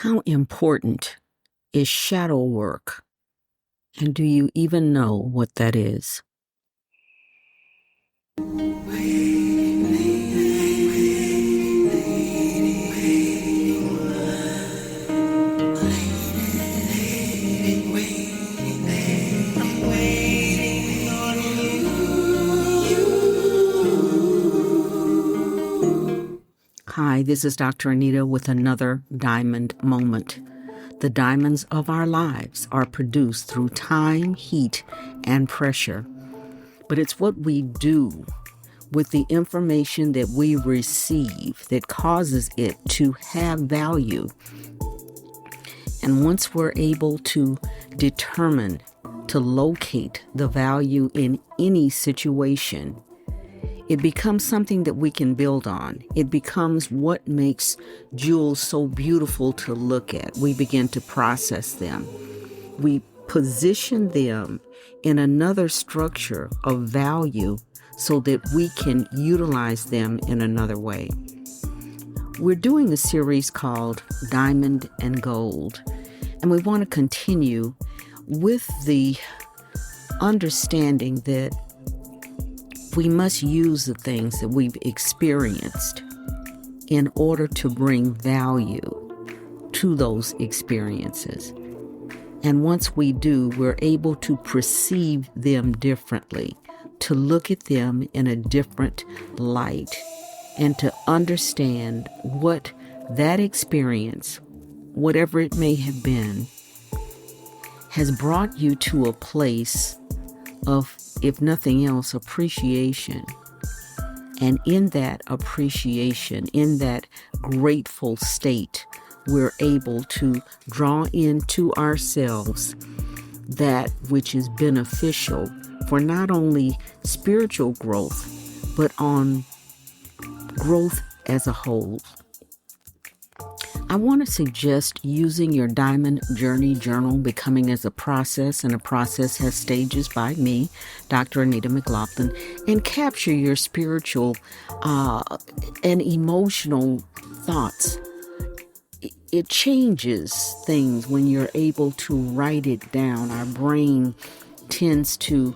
How important is shadow work? And do you even know what that is? Hi, this is Dr. Anita with another diamond moment. The diamonds of our lives are produced through time, heat, and pressure. But it's what we do with the information that we receive that causes it to have value. And once we're able to determine, to locate the value in any situation, it becomes something that we can build on. It becomes what makes jewels so beautiful to look at. We begin to process them. We position them in another structure of value so that we can utilize them in another way. We're doing a series called Diamond and Gold, and we want to continue with the understanding that we must use the things that we've experienced in order to bring value to those experiences. And once we do, we're able to perceive them differently, to look at them in a different light, and to understand what that experience, whatever it may have been, has brought you to a place of, if nothing else, appreciation. And in that appreciation, in that grateful state, we're able to draw into ourselves that which is beneficial for not only spiritual growth, but on growth as a whole. I want to suggest using your Diamond Journey Journal, Becoming as a Process, and a Process Has Stages by me, Dr. Anita McLaughlin, and capture your spiritual and emotional thoughts. It changes things when you're able to write it down. Our brain tends to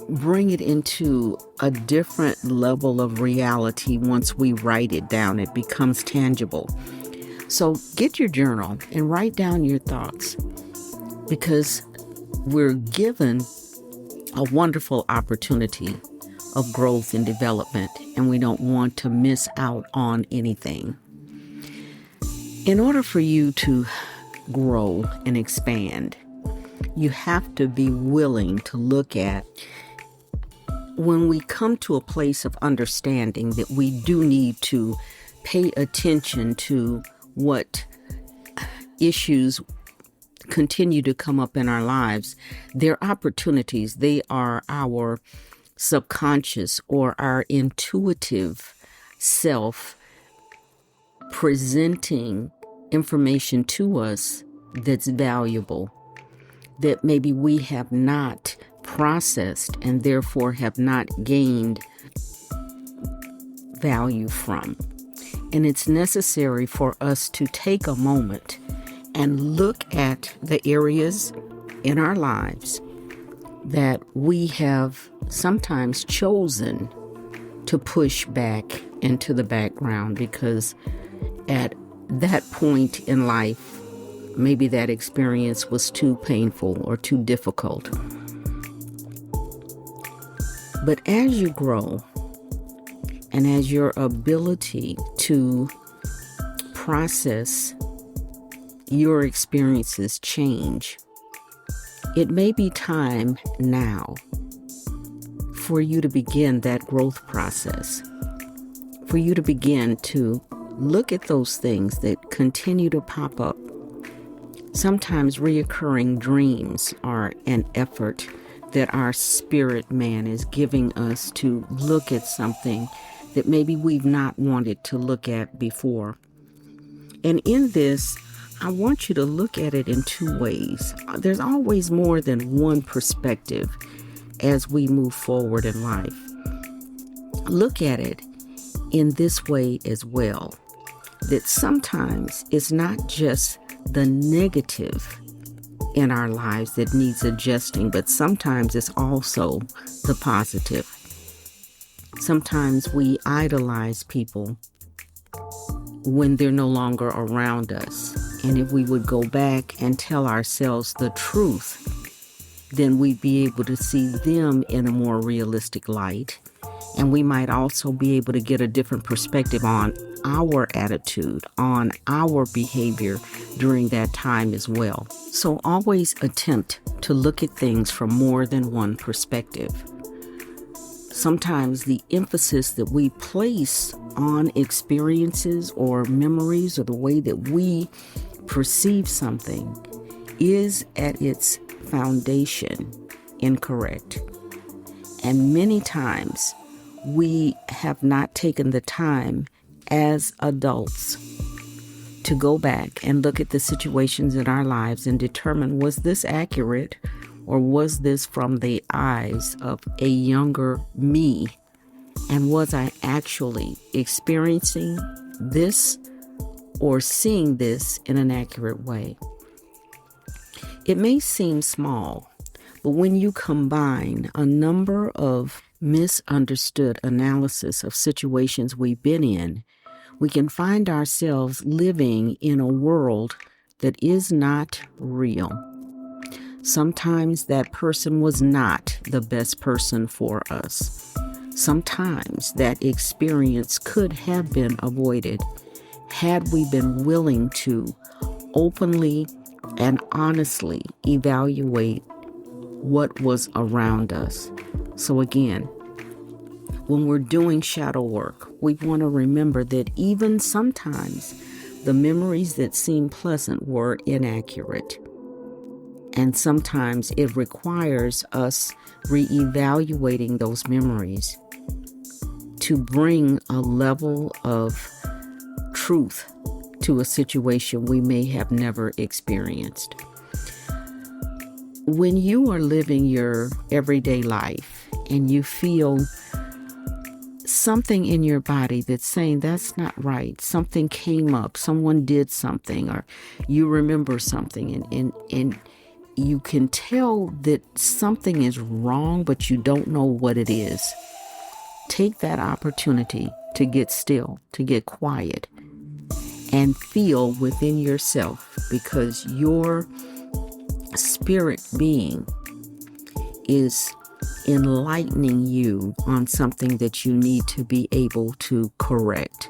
bring it into a different level of reality once we write it down. It becomes tangible. So get your journal and write down your thoughts, because we're given a wonderful opportunity of growth and development, and we don't want to miss out on anything. In order for you to grow and expand, you have to be willing to look at, when we come to a place of understanding that we do need to pay attention to what issues continue to come up in our lives. They're opportunities. They are our subconscious or our intuitive self presenting information to us that's valuable, that maybe we have not processed and therefore have not gained value from. And it's necessary for us to take a moment and look at the areas in our lives that we have sometimes chosen to push back into the background, because at that point in life, maybe that experience was too painful or too difficult. But as you grow, and as your ability to process your experiences change, it may be time now for you to begin that growth process, for you to begin to look at those things that continue to pop up. Sometimes reoccurring dreams are an effort that our spirit man is giving us to look at something that maybe we've not wanted to look at before. And in this, I want you to look at it in two ways. There's always more than one perspective as we move forward in life. Look at it in this way as well. that sometimes it's not just the negative in our lives that needs adjusting, but sometimes it's also the positive. Sometimes we idolize people when they're no longer around us. And if we would go back and tell ourselves the truth, then we'd be able to see them in a more realistic light. And we might also be able to get a different perspective on our attitude, on our behavior during that time as well. So always attempt to look at things from more than one perspective. Sometimes the emphasis that we place on experiences or memories or the way that we perceive something is at its foundation incorrect. And many times we have not taken the time as adults to go back and look at the situations in our lives and determine, was this accurate or was this from the eyes of a younger me? And was I actually experiencing this or seeing this in an accurate way? It may seem small, but when you combine a number of misunderstood analysis of situations we've been in, we can find ourselves living in a world that is not real. Sometimes that person was not the best person for us. Sometimes that experience could have been avoided had we been willing to openly and honestly evaluate what was around us. So again, when we're doing shadow work, we want to remember that even sometimes the memories that seem pleasant were inaccurate. And sometimes it requires us reevaluating those memories to bring a level of truth to a situation we may have never experienced. When you are living your everyday life and you feel something in your body that's saying that's not right, something came up, someone did something, or you remember something and you can tell that something is wrong, but you don't know what it is. Take that opportunity to get still, to get quiet, and feel within yourself, because your spirit being is enlightening you on something that you need to be able to correct.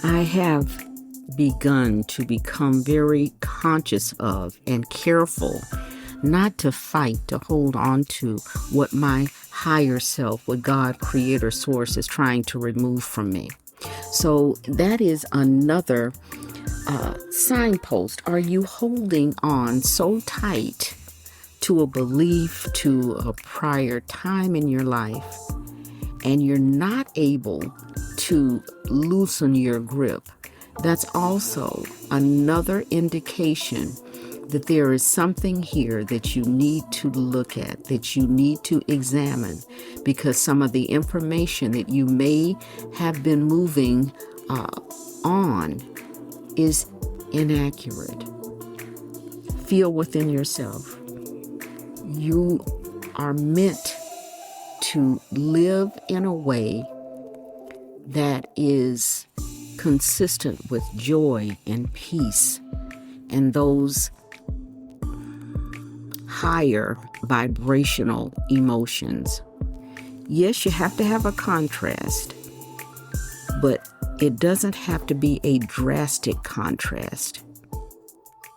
I have begun to become very conscious of and careful not to fight to hold on to what my higher self, what God, creator, source is trying to remove from me. So that is another signpost. Are you holding on so tight to a belief, to a prior time in your life, and you're not able to loosen your grip? That's also another indication that there is something here that you need to look at, that you need to examine, because some of the information that you may have been moving on is inaccurate. Feel within yourself. You are meant to live in a way that is consistent with joy and peace and those higher vibrational emotions. Yes, you have to have a contrast, but it doesn't have to be a drastic contrast.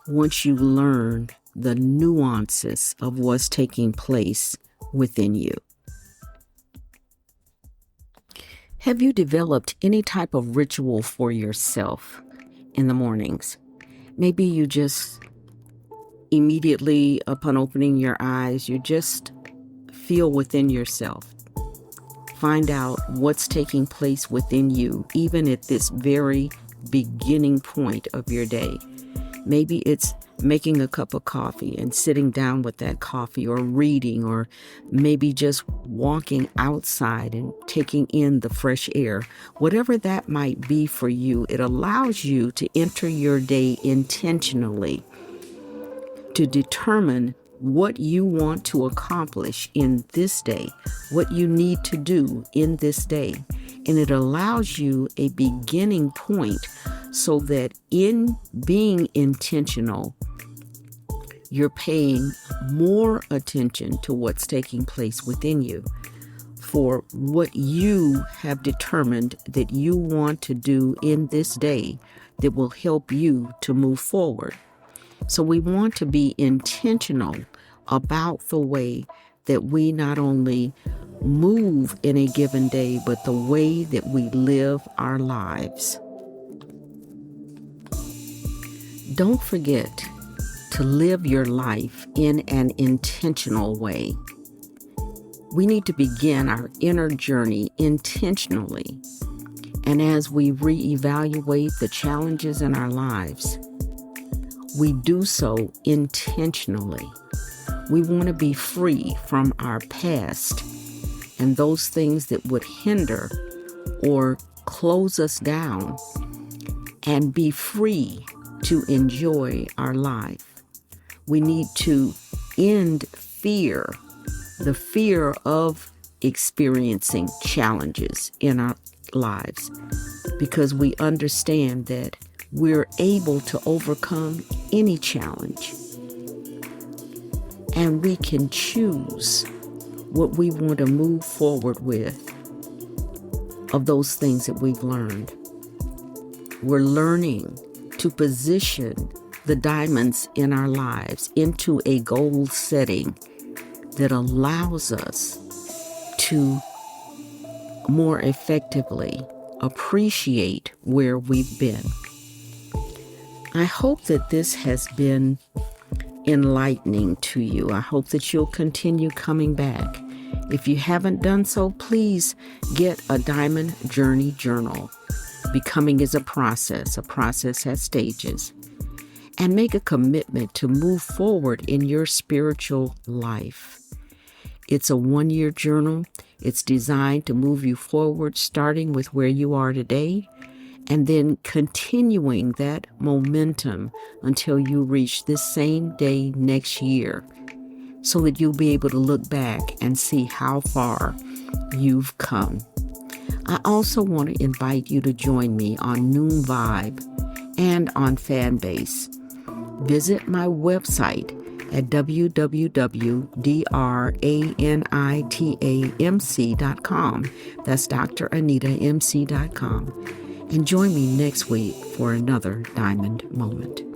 Once you learn the nuances of what's taking place within you. Have you developed any type of ritual for yourself in the mornings? Maybe you just immediately upon opening your eyes, you just feel within yourself. Find out what's taking place within you, even at this very beginning point of your day. Maybe it's making a cup of coffee and sitting down with that coffee, or reading, or maybe just walking outside and taking in the fresh air. Whatever that might be for you, it allows you to enter your day intentionally, to determine what you want to accomplish in this day, what you need to do in this day. And it allows you a beginning point so that in being intentional, you're paying more attention to what's taking place within you for what you have determined that you want to do in this day that will help you to move forward. So we want to be intentional about the way that we not only move in a given day, but the way that we live our lives. Don't forget to live your life in an intentional way. We need to begin our inner journey intentionally. And as we reevaluate the challenges in our lives, we do so intentionally. We want to be free from our past and those things that would hinder or close us down, and be free to enjoy our life. We need to end fear, the fear of experiencing challenges in our lives, because we understand that we're able to overcome any challenge, and we can choose what we want to move forward with of those things that we've learned. We're learning to position the diamonds in our lives into a goal setting that allows us to more effectively appreciate where we've been. I hope that this has been enlightening to you. I hope that you'll continue coming back. If you haven't done so, please get a Diamond Journey Journal. Becoming is a process has stages. And make a commitment to move forward in your spiritual life. It's a 1-year journal. It's designed to move you forward, starting with where you are today, and then continuing that momentum until you reach this same day next year, so that you'll be able to look back and see how far you've come. I also want to invite you to join me on NoomVibe and on FanBase. Visit my website at www.DrAnitaMc.com. That's DrAnitaMc.com. And join me next week for another Diamond Moment.